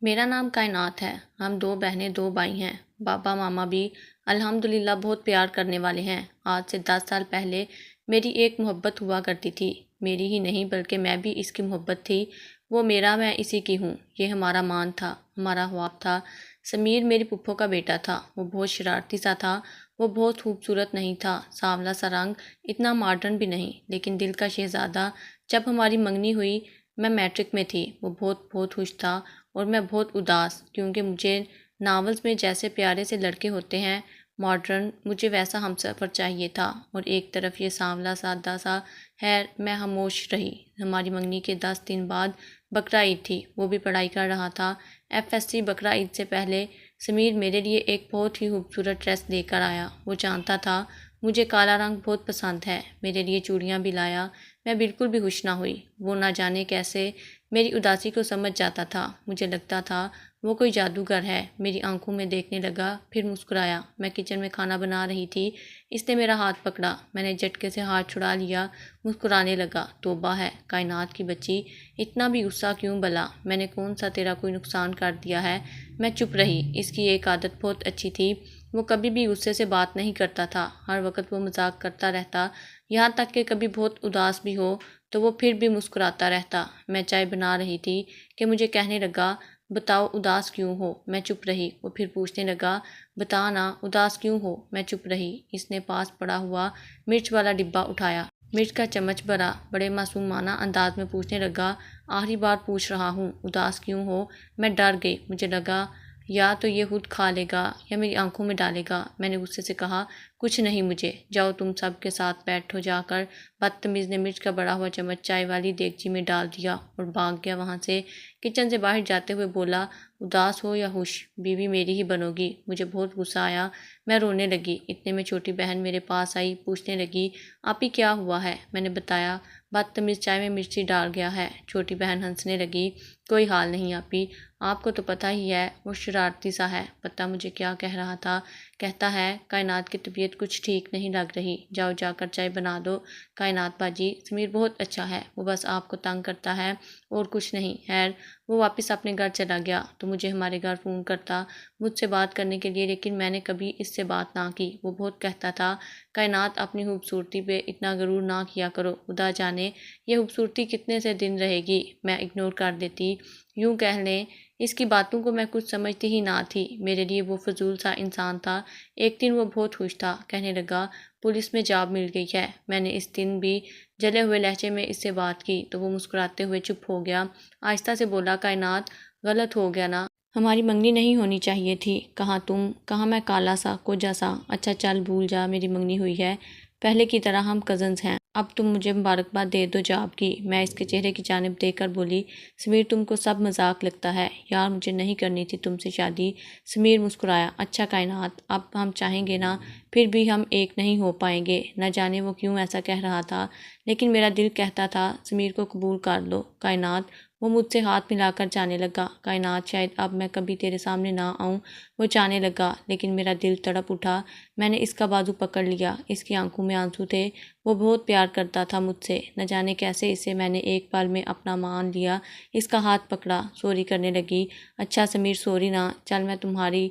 میرا نام کائنات ہے۔ ہم دو بہنیں دو بھائی ہیں۔ بابا ماما بھی الحمدللہ بہت پیار کرنے والے ہیں۔ آج سے 10 سال پہلے میری ایک محبت ہوا کرتی تھی۔ میری ہی نہیں بلکہ میں بھی اس کی محبت تھی۔ وہ میرا، میں اسی کی ہوں۔ یہ ہمارا مان تھا، ہمارا خواب تھا۔ سمیر میری پھپھو کا بیٹا تھا۔ وہ بہت شرارتی سا تھا۔ وہ بہت خوبصورت نہیں تھا، سانولا سا رنگ، اتنا ماڈرن بھی نہیں، لیکن دل کا شہزادہ۔ جب ہماری منگنی ہوئی، میں میٹرک میں تھی۔ وہ بہت خوش تھا اور میں بہت اداس، کیونکہ مجھے ناولز میں جیسے پیارے سے لڑکے ہوتے ہیں، ماڈرن، مجھے ویسا ہمسفر چاہیے تھا، اور ایک طرف یہ سانولا سادہ سا۔ خیر، میں خاموش رہی۔ ہماری منگنی کے 10 دن بعد بقرعید تھی۔ وہ بھی پڑھائی کر رہا تھا۔ FSC بقرعید سے پہلے سمیر میرے لیے ایک بہت ہی خوبصورت ڈریس لے کر آیا۔ وہ جانتا تھا مجھے کالا رنگ بہت پسند ہے۔ میرے لیے چوڑیاں بھی لایا۔ میں بالکل بھی خوش نہ ہوئی۔ وہ نہ جانے کیسے میری اداسی کو سمجھ جاتا تھا۔ مجھے لگتا تھا وہ کوئی جادوگر ہے۔ میری آنکھوں میں دیکھنے لگا، پھر مسکرایا۔ میں کچن میں کھانا بنا رہی تھی۔ اس نے میرا ہاتھ پکڑا۔ میں نے جھٹکے سے ہاتھ چھڑا لیا، مسکرانے لگا۔ توبہ ہے، کائنات کی بچی، اتنا بھی غصہ کیوں بھلا؟ میں نے کون سا تیرا کوئی نقصان کر دیا ہے؟ میں چپ رہی۔ اس کی ایک عادت بہت اچھی تھی، وہ کبھی بھی غصے سے بات نہیں کرتا تھا۔ ہر وقت وہ مذاق کرتا رہتا، یہاں تک کہ کبھی بہت اداس بھی ہو تو وہ پھر بھی مسکراتا رہتا۔ میں چائے بنا رہی تھی کہ مجھے کہنے لگا، بتاؤ اداس کیوں ہو؟ میں چپ رہی۔ وہ پھر پوچھنے لگا، بتا نا اداس کیوں ہو؟ میں چپ رہی۔ اس نے پاس پڑا ہوا مرچ والا ڈبہ اٹھایا، مرچ کا چمچ بھرا، بڑے معصومانہ انداز میں پوچھنے لگا، آخری بار پوچھ رہا ہوں، اداس کیوں ہو؟ میں ڈر گئی۔ مجھے لگا یا تو یہ خود کھا لے گا یا میری آنکھوں میں ڈالے گا۔ میں نے غصے سے کہا، کچھ نہیں مجھے، جاؤ تم سب کے ساتھ بیٹھو جا کر۔ بدتمیز نے مرچ کا بڑا ہوا چمچ چائے والی دیگچی میں ڈال دیا اور بھاگ گیا وہاں سے۔ کچن سے باہر جاتے ہوئے بولا، اداس ہو یا خوش، بیوی میری ہی بنو گی۔ مجھے بہت غصہ آیا، میں رونے لگی۔ اتنے میں چھوٹی بہن میرے پاس آئی، پوچھنے لگی، آپی کیا ہوا ہے؟ میں نے بتایا، بدتمیز چائے میں مرچی ڈال گیا ہے۔ چھوٹی بہن ہنسنے لگی، کوئی حال نہیں آپی، آپ کو تو پتہ ہی ہے، وہ شرارتی سا ہے۔ پتہ مجھے کیا کہہ رہا تھا، کہتا ہے کائنات کی طبیعت کچھ ٹھیک نہیں لگ رہی، جاؤ جا کر چائے بنا دو۔ کائنات باجی، سمیر بہت اچھا ہے، وہ بس آپ کو تنگ کرتا ہے اور کچھ نہیں۔ خیر، وہ واپس اپنے گھر چلا گیا تو مجھے ہمارے گھر فون کرتا مجھ سے بات کرنے کے لیے، لیکن میں نے کبھی اس سے بات نہ کی۔ وہ بہت کہتا تھا، کائنات اپنی خوبصورتی پہ اتنا غرور نہ کیا کرو، خدا جانے یہ خوبصورتی کتنے سے دن رہے گی۔ میں اگنور کر دیتی، یوں کہہ لیں اس کی باتوں کو میں کچھ سمجھتی ہی نہ تھی۔ میرے لیے وہ فضول سا انسان تھا۔ ایک دن وہ بہت خوش تھا، کہنے لگا، پولیس میں جاب مل گئی ہے۔ میں نے اس دن بھی جلے ہوئے لہجے میں اس سے بات کی تو وہ مسکراتے ہوئے چپ ہو گیا۔ آہستہ سے بولا، کائنات غلط ہو گیا نا، ہماری منگنی نہیں ہونی چاہیے تھی۔ کہاں تم، کہاں میں کالا سا کوجا سا۔ اچھا چل بھول جا، میری منگنی ہوئی ہے، پہلے کی طرح ہم کزنز ہیں۔ اب تم مجھے مبارکباد دے دو جاب کی۔ میں اس کے چہرے کی جانب دیکھ کر بولی، سمیر تم کو سب مذاق لگتا ہے یار، مجھے نہیں کرنی تھی تم سے شادی۔ سمیر مسکرایا، اچھا کائنات، اب ہم چاہیں گے نا پھر بھی ہم ایک نہیں ہو پائیں گے۔ نہ جانے وہ کیوں ایسا کہہ رہا تھا، لیکن میرا دل کہتا تھا سمیر کو قبول کر لو۔ کائنات، وہ مجھ سے ہاتھ ملا کر جانے لگا۔ کائنات، شاید اب میں کبھی تیرے سامنے نہ آؤں، وہ جانے لگا، لیکن میرا دل تڑپ اٹھا۔ میں نے اس کا بازو پکڑ لیا، اس کی آنکھوں میں آنسو تھے۔ وہ بہت پیار کرتا تھا مجھ سے، نہ جانے کیسے اسے میں نے ایک پل میں اپنا مان لیا۔ اس کا ہاتھ پکڑا، سوری کرنے لگی، اچھا سمیر سوری نا، چل میں تمہاری،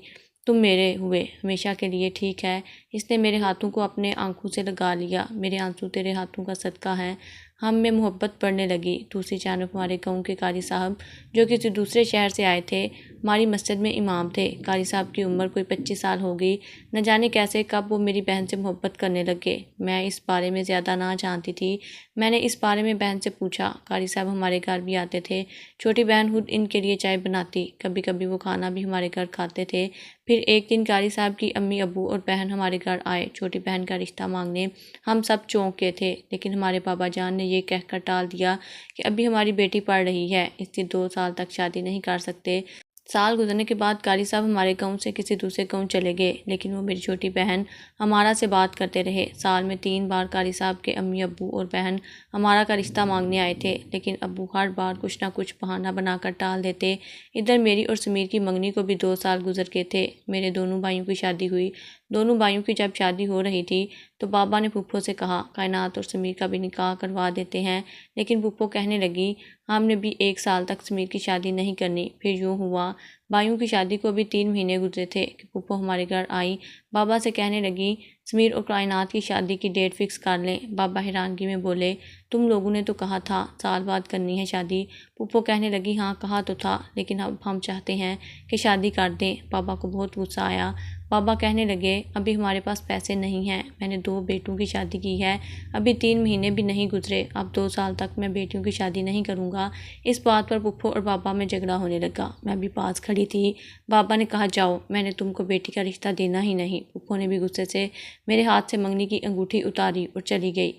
تم میرے ہوئے ہمیشہ کے لیے، ٹھیک ہے؟ اس نے میرے ہاتھوں کو اپنے آنکھوں سے لگا لیا، میرے آنسو تیرے ہاتھوں کا صدقہ ہے۔ ہم میں محبت بڑھنے لگی۔ دوسری جانب ہمارے گاؤں کے قاری صاحب، جو کسی دوسرے شہر سے آئے تھے، ہماری مسجد میں امام تھے۔ قاری صاحب کی عمر کوئی 25 سال ہو گئی۔ نہ جانے کیسے کب وہ میری بہن سے محبت کرنے لگے۔ میں اس بارے میں زیادہ نہ جانتی تھی۔ میں نے اس بارے میں بہن سے پوچھا۔ قاری صاحب ہمارے گھر بھی آتے تھے، چھوٹی بہن خود ان کے لیے چائے بناتی، کبھی کبھی وہ کھانا بھی ہمارے گھر کھاتے تھے۔ پھر ایک دن قاری صاحب کی امی ابو اور بہن ہمارے گھر آئے چھوٹی بہن کا رشتہ مانگنے۔ ہم سب چونک کے تھے، لیکن ہمارے بابا جان نے یہ کہہ کر ٹال دیا کہ ابھی ہماری بیٹی پڑھ رہی ہے، اس لیے 2 سال تک شادی نہیں کر سکتے۔ سال گزرنے کے بعد قاری صاحب ہمارے گاؤں سے کسی دوسرے گاؤں چلے گئے، لیکن وہ میری چھوٹی بہن ہمارا سے بات کرتے رہے۔ سال میں 3 بار قاری صاحب کے امی ابو اور بہن ہمارا کا رشتہ مانگنے آئے تھے، لیکن ابو ہر بار کچھ نہ کچھ بہانہ بنا کر ٹال دیتے۔ ادھر میری اور سمیر کی منگنی کو بھی 2 سال گزر گئے تھے۔ میرے دونوں بھائیوں کی شادی ہوئی۔ دونوں بھائیوں کی جب شادی ہو رہی تھی تو بابا نے پھپھو سے کہا کائنات اور سمیر کا بھی نکاح کروا دیتے ہیں، لیکن پھپھو کہنے لگی ہم نے بھی 1 سال تک سمیر کی شادی نہیں کرنی۔ پھر یوں ہوا، بھائیوں کی شادی کو بھی 3 مہینے گزرے تھے کہ پھپھو ہمارے گھر آئی۔ بابا سے کہنے لگی سمیر اور کائنات کی شادی کی ڈیٹ فکس کر لیں۔ بابا حیرانگی میں بولے تم لوگوں نے تو کہا تھا سال بعد کرنی ہے شادی۔ پھپھو کہنے لگی ہاں کہا تو تھا، لیکن اب ہم چاہتے ہیں کہ شادی کر دیں۔ بابا کو بہت غصہ آیا۔ بابا کہنے لگے ابھی ہمارے پاس پیسے نہیں ہیں، میں نے 2 بیٹوں کی شادی کی ہے، ابھی 3 مہینے بھی نہیں گزرے، اب 2 سال تک میں بیٹیوں کی شادی نہیں کروں گا۔ اس بات پر پھپھو اور بابا میں جھگڑا ہونے لگا۔ میں بھی پاس کھڑی تھی۔ بابا نے کہا جاؤ، میں نے تم کو بیٹی کا رشتہ دینا ہی نہیں۔ پھپھو نے بھی غصے سے میرے ہاتھ سے منگنی کی انگوٹھی اتاری اور چلی گئی۔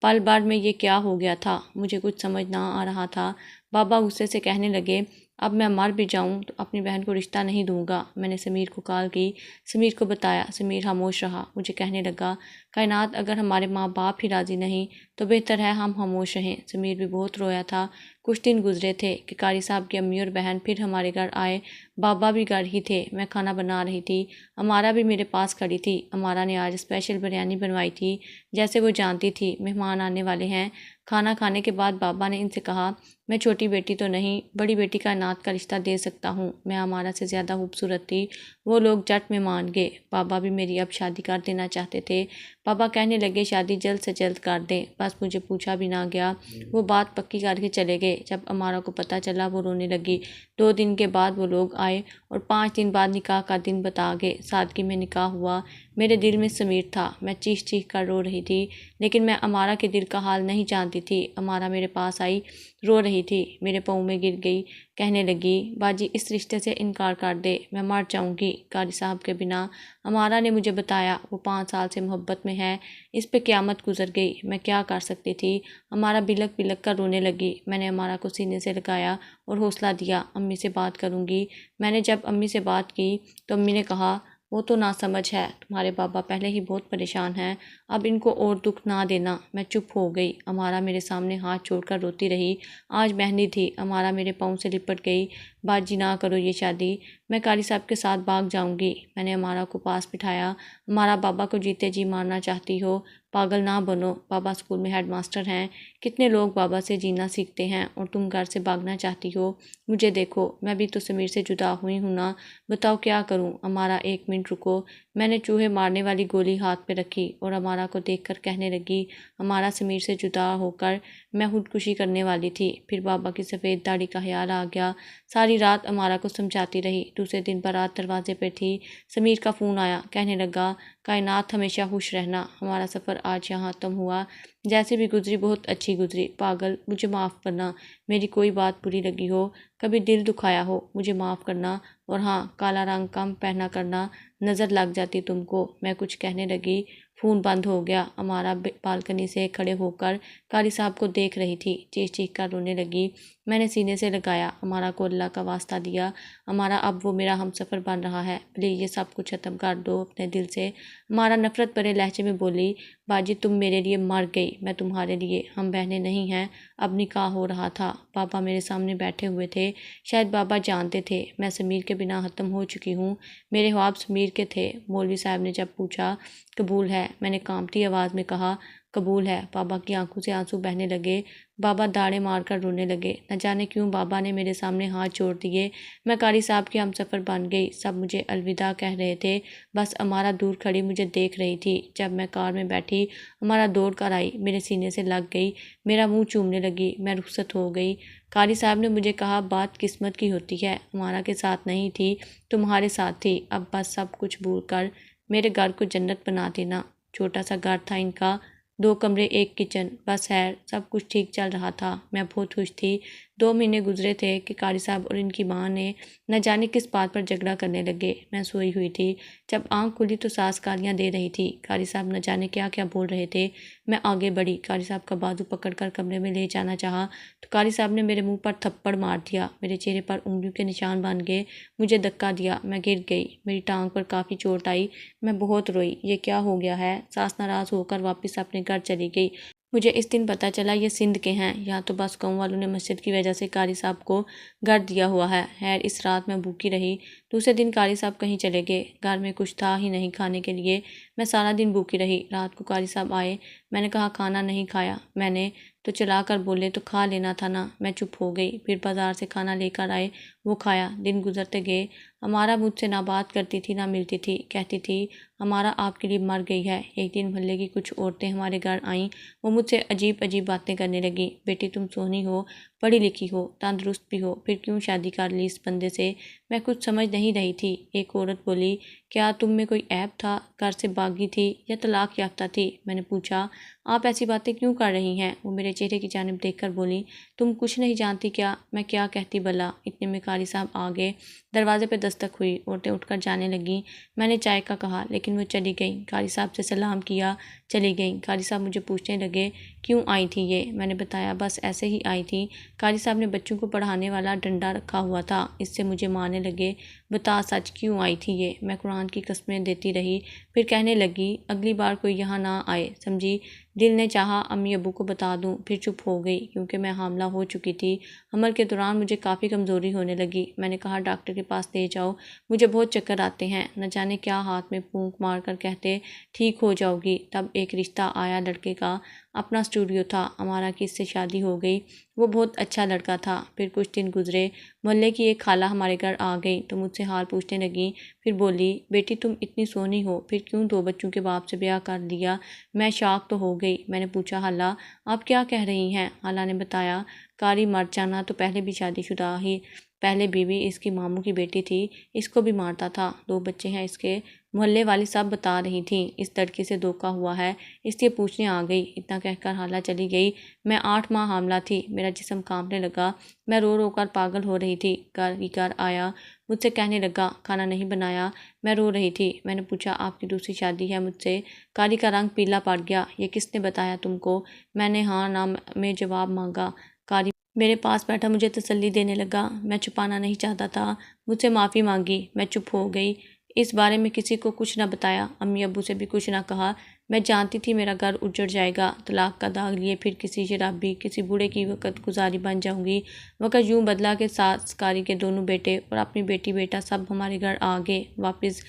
پل بھر میں یہ کیا ہو گیا تھا، مجھے کچھ سمجھ نہ آ رہا تھا۔ بابا غصے سے کہنے لگے اب میں مر بھی جاؤں تو اپنی بہن کو رشتہ نہیں دوں گا۔ میں نے سمیر کو کال کی، سمیر کو بتایا، سمیر خاموش رہا۔ مجھے کہنے لگا کائنات اگر ہمارے ماں باپ ہی راضی نہیں تو بہتر ہے ہم خاموش رہیں۔ سمیر بھی بہت رویا تھا۔ کچھ دن گزرے تھے کہ قاری صاحب کی امی اور بہن پھر ہمارے گھر آئے۔ بابا بھی گھر ہی تھے۔ میں کھانا بنا رہی تھی، امارا بھی میرے پاس کھڑی تھی۔ امارا نے آج اسپیشل بریانی بنوائی تھی، جیسے وہ جانتی تھی مہمان آنے والے ہیں۔ کھانا کھانے کے بعد بابا نے ان سے کہا میں چھوٹی بیٹی تو نہیں، بڑی بیٹی کائنات کا رشتہ دے سکتا ہوں، میں امارا سے زیادہ خوبصورت تھی۔ وہ لوگ جٹ میں مان گئے۔ بابا بھی میری اب شادی کر دینا چاہتے تھے۔ بابا کہنے لگے شادی جلد سے جلد کر دیں، بس مجھے پوچھا بھی نہ گیا، وہ بات پکی کر کے چلے گئے۔ جب امارا کو پتہ چلا وہ رونے لگی۔ 2 دن کے بعد وہ لوگ آئے اور 5 دن بعد نکاح کا دن بتا گئے۔ سادگی میں نکاح ہوا۔ میرے دل میں سمیر تھا، میں چیخ چیخ کر رو رہی تھی، لیکن میں امارا کے دل کا حال نہیں جانتی تھی۔ امارا میرے پاس آئی، رو رہی تھی، میرے پاؤں میں گر گئی، کہنے لگی باجی اس رشتے سے انکار کر دے، میں مر جاؤں گی قاری صاحب کے بنا۔ امارا نے مجھے بتایا وہ 5 سال سے محبت میں ہے، اس پہ قیامت گزر گئی، میں کیا کر سکتی تھی۔ امارا بلک بلک کر رونے لگی۔ میں نے امارا کو سینے سے لگایا اور حوصلہ دیا، امی سے بات کروں گی۔ میں نے جب امی سے بات کی تو امی نے کہا وہ تو ناسمجھ ہے، تمہارے بابا پہلے ہی بہت پریشان ہیں، اب ان کو اور دکھ نہ دینا۔ میں چپ ہو گئی۔ امارا میرے سامنے ہاتھ چھوڑ کر روتی رہی۔ آج مہندی تھی۔ امارا میرے پاؤں سے لپٹ گئی۔ باجی نہ کرو یہ شادی، میں قاری صاحب کے ساتھ بھاگ جاؤں گی۔ میں نے امارا کو پاس بٹھایا۔ امارا بابا کو جیتے جی مارنا چاہتی ہو، پاگل نہ بنو، بابا اسکول میں ہیڈ ماسٹر ہیں، کتنے لوگ بابا سے جینا سیکھتے ہیں اور تم گھر سے بھاگنا چاہتی ہو۔ مجھے دیکھو، میں بھی تو سمیر سے جدا ہوئی ہوں نا، بتاؤ کیا کروں۔ امارا 1 منٹ رکو۔ میں نے چوہے مارنے والی گولی ہاتھ پہ رکھی اور امارا کو دیکھ کر کہنے لگی امارا سمیر سے جدا ہو کر میں خودکشی کرنے والی تھی۔ پھر بابا کی سفید داڑھی کا خیال آ گیا۔ ساری رات امارا کو سمجھاتی رہی۔ دوسرے دن بارات دروازے پہ تھی، سمیر کا فون آیا، کہنے لگا کائنات ہمیشہ خوش رہنا، ہمارا سفر آج یہاں ختم ہوا، جیسے بھی گزری بہت اچھی گزری، پاگل مجھے معاف کرنا، میری کوئی بات بری لگی ہو، کبھی دل دکھایا ہو، مجھے معاف کرنا، اور ہاں کالا رنگ کم پہنا کرنا، نظر لگ جاتی تم کو۔ میں کچھ کہنے لگی، فون بند ہو گیا۔ امارا بالکنی سے کھڑے ہو کر قاری صاحب کو دیکھ رہی تھی، چیخ چیخ کر رونے لگی۔ میں نے سینے سے لگایا، امارا کو اللہ کا واسطہ دیا، امارا اب وہ میرا ہم سفر بن رہا ہے، پلیز یہ سب کچھ ختم کر دو اپنے دل سے۔ امارا نفرت بھرے لہجے میں بولی باجی تم میرے لیے مر گئی، میں تمہارے لیے، ہم بہنیں نہیں ہیں۔ اب نکاح ہو رہا تھا، بابا میرے سامنے بیٹھے ہوئے تھے، شاید بابا جانتے تھے میں سمیر کے بنا ختم ہو چکی ہوں۔ میرے خواب سمیر کے تھے۔ مولوی صاحب نے جب پوچھا قبول ہے، میں نے کانپتی آواز میں کہا قبول ہے۔ بابا کی آنکھوں سے آنسو بہنے لگے۔ بابا داڑیں مار کر رونے لگے۔ نہ جانے کیوں بابا نے میرے سامنے ہاتھ جوڑ دیے۔ میں قاری صاحب کی ہم سفر بن گئی، سب مجھے الوداع کہہ رہے تھے، بس امارا دور کھڑی مجھے دیکھ رہی تھی۔ جب میں کار میں بیٹھی، امارا دوڑ کر آئی، میرے سینے سے لگ گئی، میرا منہ چومنے لگی، میں رخصت ہو گئی۔ قاری صاحب نے مجھے کہا بات قسمت کی ہوتی ہے، امارا کے ساتھ نہیں تھی، تمہارے ساتھ تھی، اب بس سب کچھ بھول کر میرے گھر کو جنت بنا دینا۔ چھوٹا سا گھر تھا ان کا، 2 کمرے 1 کچن، بس خیر سب کچھ ٹھیک چل رہا تھا، میں بہت خوش تھی۔ 2 مہینے گزرے تھے کہ قاری صاحب اور ان کی ماں نے نہ جانے کس بات پر جھگڑا کرنے لگے۔ میں سوئی ہوئی تھی، جب آنکھ کھلی تو ساس گالیاں دے رہی تھی، قاری صاحب نہ جانے کیا کیا بول رہے تھے۔ میں آگے بڑھی، قاری صاحب کا بازو پکڑ کر کمرے میں لے جانا چاہا تو قاری صاحب نے میرے منہ پر تھپڑ مار دیا، میرے چہرے پر انگلیوں کے نشان بن گئے، مجھے دھکا دیا، میں گر گئی، میری ٹانگ پر کافی چوٹ آئی، میں بہت روئی، یہ کیا ہو گیا ہے۔ ساس ناراض ہو کر واپس اپنے گھر چلی گئی۔ مجھے اس دن پتہ چلا یہ سندھ کے ہیں، یا تو بس گاؤں والوں نے مسجد کی وجہ سے قاری صاحب کو گھر دیا ہوا ہے۔ خیر اس رات میں بھوکی رہی۔ دوسرے دن قاری صاحب کہیں چلے گئے، گھر میں کچھ تھا ہی نہیں کھانے کے لیے۔ میں سارا دن بھوکی رہی۔ رات کو قاری صاحب آئے، میں نے کہا کھانا نہیں کھایا۔ میں نے تو چلا کر بولے تو کھا لینا تھا نا۔ میں چپ ہو گئی۔ پھر بازار سے کھانا لے کر آئے، وہ کھایا۔ دن گزرتے گئے۔ ہمارا مجھ سے نہ بات کرتی تھی نہ ملتی تھی، کہتی تھی ہمارا آپ کے لیے مر گئی ہے۔ ایک دن محلے کی کچھ عورتیں ہمارے گھر آئیں، وہ مجھ سے عجیب عجیب باتیں کرنے لگیں۔ بیٹی تم سونی ہو، پڑھی لکھی ہو، تندرست بھی ہو، پھر کیوں شادی کر لی اس بندے سے؟ میں کچھ سمجھ نہیں رہی تھی۔ ایک عورت بولی کیا تم میں کوئی عیب تھا، گھر سے بھاگی تھی یا طلاق یافتہ تھی؟ میں نے پوچھا آپ ایسی باتیں کیوں کر رہی ہیں؟ وہ میرے چہرے کی جانب دیکھ کر بولی تم کچھ نہیں جانتی کیا؟ میں کیا کہتی بھلا؟ اتنے میں قاری صاحب آ گئے۔ دروازے پہ دستک ہوئی، عورتیں اٹھ کر جانے لگیں۔ میں نے چائے کا کہا لیکن وہ چلی گئیں۔ قاری صاحب سے سلام کیا، چلی گئیں۔ قاری صاحب مجھے پوچھنے لگے کیوں آئی تھی یہ؟ میں نے بتایا بس ایسے ہی آئی تھی۔ قاری صاحب نے بچوں کو پڑھانے والا ڈنڈا رکھا ہوا تھا، اس سے مجھے مارنے لگے۔ بتا سچ کیوں آئی تھی یہ؟ میں قرآن کی قسمیں دیتی رہی۔ پھر کہنے لگی اگلی بار کوئی یہاں نہ آئے، سمجھی؟ دل نے چاہا امی ابو کو بتا دوں، پھر چپ ہو گئی کیونکہ میں حاملہ ہو چکی تھی۔ حمل کے دوران مجھے کافی کمزوری ہونے لگی۔ میں نے کہا ڈاکٹر کے پاس لے جاؤ، مجھے بہت چکر آتے ہیں۔ نہ جانے کیا ہاتھ میں پھونک مار کر کہتے ٹھیک ہو جاؤ گی۔ تب ایک رشتہ آیا، لڑکے کا اپنا اسٹوڈیو تھا، امارا کی اس سے شادی ہو گئی۔ وہ بہت اچھا لڑکا تھا۔ پھر کچھ دن گزرے، محلے کی ایک خالہ ہمارے گھر آ گئی تو مجھ سے حال پوچھنے لگیں۔ پھر بولی بیٹی تم اتنی سونی ہو، پھر کیوں 2 بچوں کے باپ سے بیاہ کر لیا؟ میں شاک تو ہو گئی۔ میں نے پوچھا خالہ آپ کیا کہہ رہی ہیں؟ خالہ نے بتایا قاری مر جانا تو پہلے بھی شادی شدہ ہی، پہلے بیوی اس کی ماموں کی بیٹی تھی، اس کو بھی مارتا تھا، 2 بچے ہیں اس کے، محلے والی سب بتا رہی تھیں۔ اس لڑکی سے دھوکا ہوا ہے، اس لیے پوچھنے آ گئی۔ اتنا کہہ کر خالہ چلی گئی۔ میں 8 ماہ حاملہ تھی، میرا جسم کانپنے لگا، میں رو رو کر پاگل ہو رہی تھی۔ گھر آیا، مجھ سے کہنے لگا کھانا نہیں بنایا؟ میں رو رہی تھی۔ میں نے پوچھا آپ کی دوسری شادی ہے مجھ سے؟ قاری کا رنگ پیلا پڑ گیا۔ یہ کس نے بتایا تم کو؟ میں نے ہاں نہ میں جواب مانگا۔ قاری میرے پاس بیٹھا مجھے تسلی دینے لگا۔ میں چھپانا نہیں چاہتا تھا، مجھ سے معافی مانگی۔ میں چپ ہو گئی، اس بارے میں کسی کو کچھ نہ بتایا، امی ابو سے بھی کچھ نہ کہا۔ میں جانتی تھی میرا گھر اجڑ جائے گا، طلاق کا داغ لیے پھر کسی شرابی، کسی بوڑھے کی وقت گزاری بن جاؤں گی۔ وقت یوں بدلا کہ ساس، قاری کے دونوں بیٹے اور اپنی بیٹی بیٹا سب ہمارے گھر آ گئے واپس۔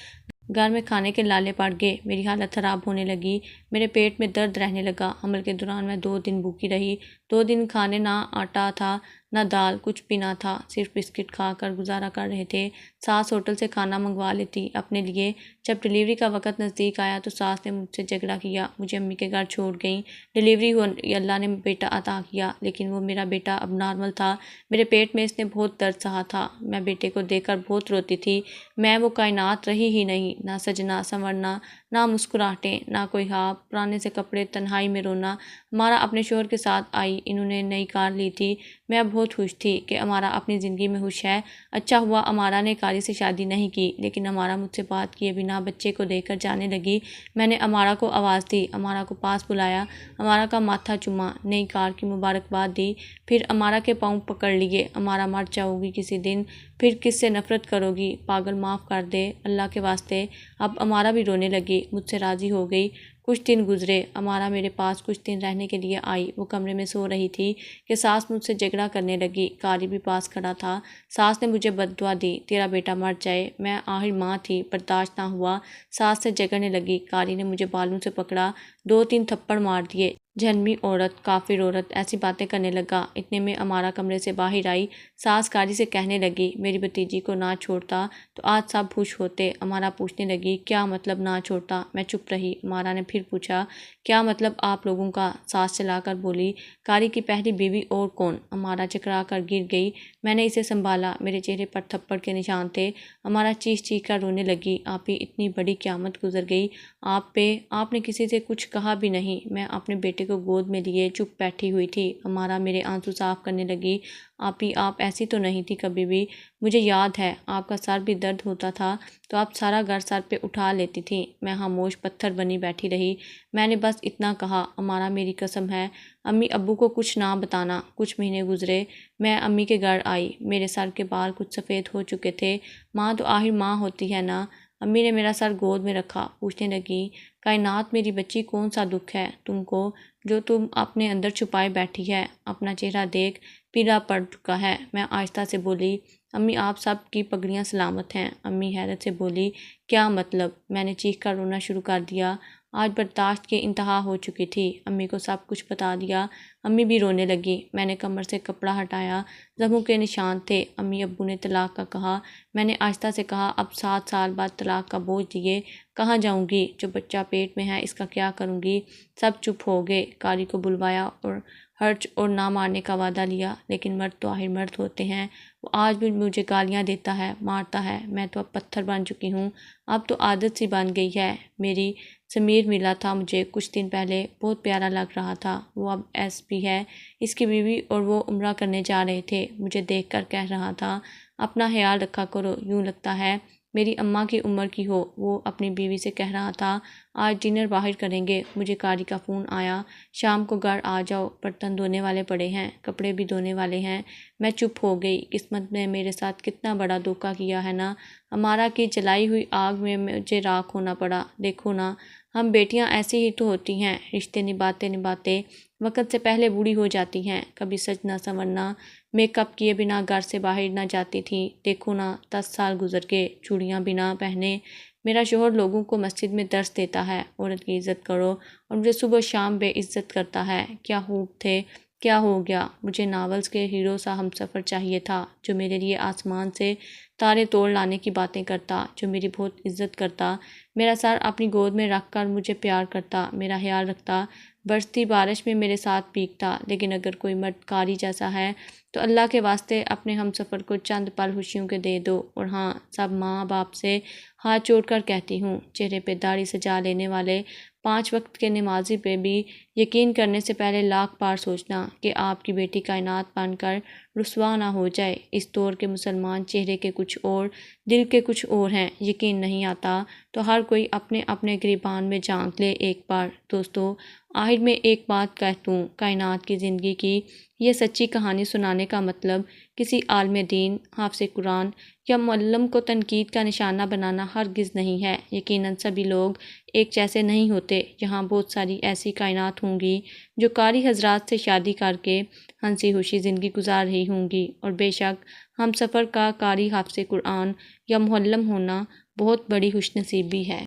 گھر میں کھانے کے لالے پڑ گئے، میری حالت خراب ہونے لگی، میرے پیٹ میں درد رہنے لگا۔ حمل کے دوران میں 2 دن بھوکی رہی۔ 2 دن کھانے نہ آٹا تھا نہ دال، کچھ بھی نہ تھا، صرف بسکٹ کھا کر گزارا کر رہے تھے۔ ساس ہوٹل سے کھانا منگوا لیتی اپنے لیے۔ جب ڈلیوری کا وقت نزدیک آیا تو ساس نے مجھ سے جھگڑا کیا، مجھے امی کے گھر چھوڑ گئیں۔ ڈلیوری ہوئی، اللہ نے بیٹا عطا کیا، لیکن وہ میرا بیٹا اب نارمل تھا۔ میرے پیٹ میں اس نے بہت درد سہا تھا، میں بیٹے کو دیکھ کر بہت روتی تھی۔ میں وہ کائنات رہی ہی نہیں، نہ سجنا سنورنا، نہ مسکراہٹیں، نہ کوئی خواب، پرانے سے کپڑے، تنہائی میں رونا۔ ہمارا اپنے شوہر کے ساتھ آئی، انہوں نے نئی کار لی تھی۔ میں بہت خوش تھی کہ ہمارا اپنی زندگی میں خوش ہے۔ اچھا ہوا ہمارا نے قاری سے شادی نہیں کی، لیکن ہمارا مجھ سے بات کیے بنا بچے کو دے کر جانے لگی۔ میں نے ہمارا کو آواز دی، ہمارا کو پاس بلایا، ہمارا کا ماتھا چوما، نئی کار کی مبارکباد دی، پھر ہمارا کے پاؤں پکڑ لیے۔ ہمارا مر جاؤ گی کسی دن، پھر کس سے نفرت کرو گی؟ پاگل معاف کر دے اللہ کے واسطے۔ اب ہمارا بھی رونے لگی، مجھ سے راضی ہو گئی۔ کچھ دن گزرے، ہمارا میرے پاس کچھ دن رہنے کے لیے آئی۔ وہ کمرے میں سو رہی تھی کہ ساس مجھ سے جھگڑا کرنے لگی۔ قاری بھی پاس کھڑا تھا۔ ساس نے مجھے بد دعا دی، تیرا بیٹا مر جائے۔ میں آخر ماں تھی، برداشت نہ ہوا، ساس سے جھگڑنے لگی۔ قاری نے مجھے بالوں سے پکڑا، 2-3 تھپڑ مار دیے۔ جہنمی عورت، کافر عورت، ایسی باتیں کرنے لگا۔ اتنے میں ہمارا کمرے سے باہر آئی۔ ساس قاری سے کہنے لگی میری بھتیجی کو نہ چھوڑتا تو آج سب خوش ہوتے۔ ہمارا پوچھنے لگی کیا مطلب نہ چھوڑتا؟ میں چپ رہی۔ ہمارا نے پھر پوچھا کیا مطلب آپ لوگوں کا؟ ساس چلا کر بولی قاری کی پہلی بیوی اور کون؟ ہمارا چکرا کر گر گئی۔ میں نے اسے سنبھالا، میرے چہرے پر تھپڑ کے نشان تھے۔ ہمارا چیخ چیخ کر رونے لگی، آپ ہی اتنی بڑی قیامت گزر گئی آپ پہ، آپ نے کسی سے کچھ کہا بھی نہیں۔ میں اپنے بیٹے کو گود میں لیے چپ بیٹھی ہوئی تھی۔ ہمارا میرے آنسو صاف کرنے لگی، آپ ہی آپ ایسی تو نہیں تھی کبھی بھی، مجھے یاد ہے آپ کا سر بھی درد ہوتا تھا تو آپ سارا گھر سر پہ اٹھا لیتی تھی۔ میں خاموش پتھر بنی بیٹھی رہی۔ میں نے بس اتنا کہا ہمارا میری قسم ہے امی ابو کو کچھ نہ بتانا۔ کچھ مہینے گزرے، میں امی کے گھر آئی، میرے سر کے بال کچھ سفید ہو چکے تھے۔ ماں تو آخر ماں ہوتی ہے نا۔ امی نے میرا سر گود میں رکھا، پوچھنے لگی کائنات میری بچی کون سا دکھ ہے تم کو؟ جو تم اپنے اندر چھپائے بیٹھی ہے، اپنا چہرہ دیکھ پیلا پڑ چکا ہے۔ میں آہستہ سے بولی، امی آپ سب کی پگڑیاں سلامت ہیں۔ امی حیرت سے بولی، کیا مطلب؟ میں نے چیخ کر رونا شروع کر دیا۔ آج برداشت کی انتہا ہو چکی تھی۔ امی کو سب کچھ بتا دیا۔ امی بھی رونے لگی۔ میں نے کمر سے کپڑا ہٹایا، زخموں کے نشان تھے۔ امی ابو نے طلاق کا کہا۔ میں نے آہستہ سے کہا، اب 7 سال بعد طلاق کا بوجھ لیے کہاں جاؤں گی؟ جو بچہ پیٹ میں ہے اس کا کیا کروں گی؟ سب چپ ہو گئے۔ قاری کو بلوایا اور ہرچ اور نہ مارنے کا وعدہ لیا، لیکن مرد تو آخر مرد ہوتے ہیں۔ وہ آج بھی مجھے گالیاں دیتا ہے، مارتا ہے۔ میں تو اب پتھر بن چکی ہوں، اب تو عادت سی بن گئی ہے۔ میری سمیر ملا تھا مجھے کچھ دن پہلے، بہت پیارا لگ رہا تھا۔ وہ اب ایس پی ہے، اس کی بیوی اور وہ عمرہ کرنے جا رہے تھے۔ مجھے دیکھ کر کہہ رہا تھا، اپنا خیال رکھا کرو، یوں لگتا ہے میری اماں کی عمر کی ہو۔ وہ اپنی بیوی سے کہہ رہا تھا، آج ڈنر باہر کریں گے۔ مجھے قاری کا فون آیا، شام کو گھر آ جاؤ، برتن دھونے والے پڑے ہیں، کپڑے بھی دھونے والے ہیں۔ میں چپ ہو گئی۔ قسمت نے میرے ساتھ کتنا بڑا دھوکہ کیا ہے نا، ہمارا کہ جلائی ہوئی آگ میں مجھے راکھ ہونا پڑا۔ دیکھو نا، ہم بیٹیاں ایسی ہی تو ہوتی ہیں، رشتے نبھاتے نبھاتے وقت سے پہلے بوڑھی ہو جاتی ہیں، کبھی سجنا سنورنا میک اپ کیے بنا گھر سے باہر نہ جاتی تھیں۔ دیکھو نا، 10 سال گزر گئے، چوڑیاں بنا پہنے میرا شوہر لوگوں کو مسجد میں درس دیتا ہے، عورت کی عزت کرو، اور مجھے صبح شام بے عزت کرتا ہے۔ کیا خوب تھے، کیا ہو گیا؟ مجھے ناولز کے ہیرو سا ہم سفر چاہیے تھا، جو میرے لیے آسمان سے تارے توڑ لانے کی باتیں کرتا، جو میری بہت عزت کرتا، میرا سر اپنی گود میں رکھ کر مجھے پیار کرتا، میرا خیال رکھتا، برستی بارش میں میرے ساتھ بھیگتا۔ لیکن اگر کوئی مرد قاری جیسا ہے تو اللہ کے واسطے اپنے ہم سفر کو چند پل خوشیوں کے دے دو۔ اور ہاں، سب ماں باپ سے ہاتھ جوڑ کر کہتی ہوں، چہرے پہ داڑھی سجا لینے والے 5 وقت کے نمازی پہ بھی یقین کرنے سے پہلے لاکھ بار سوچنا کہ آپ کی بیٹی کائنات بن کر رسوا نہ ہو جائے۔ اس دور کے مسلمان چہرے کے کچھ اور، دل کے کچھ اور ہیں۔ یقین نہیں آتا تو ہر کوئی اپنے اپنے گریبان میں جھانک لے ایک بار۔ دوستو، آخر میں ایک بات کہہ دوں، کائنات کی زندگی کی یہ سچی کہانی سنانے کا مطلب کسی عالم دین، حافظ قرآن یا معلم کو تنقید کا نشانہ بنانا ہرگز نہیں ہے۔ یقیناً سبھی لوگ ایک جیسے نہیں ہوتے۔ یہاں بہت ساری ایسی کائنات ہوں گی جو قاری حضرات سے شادی کر کے ہنسی خوشی زندگی گزار رہی ہوں گی، اور بے شک ہم سفر کا قاری حافظ قرآن یا معلم ہونا بہت بڑی خوش نصیبی ہے۔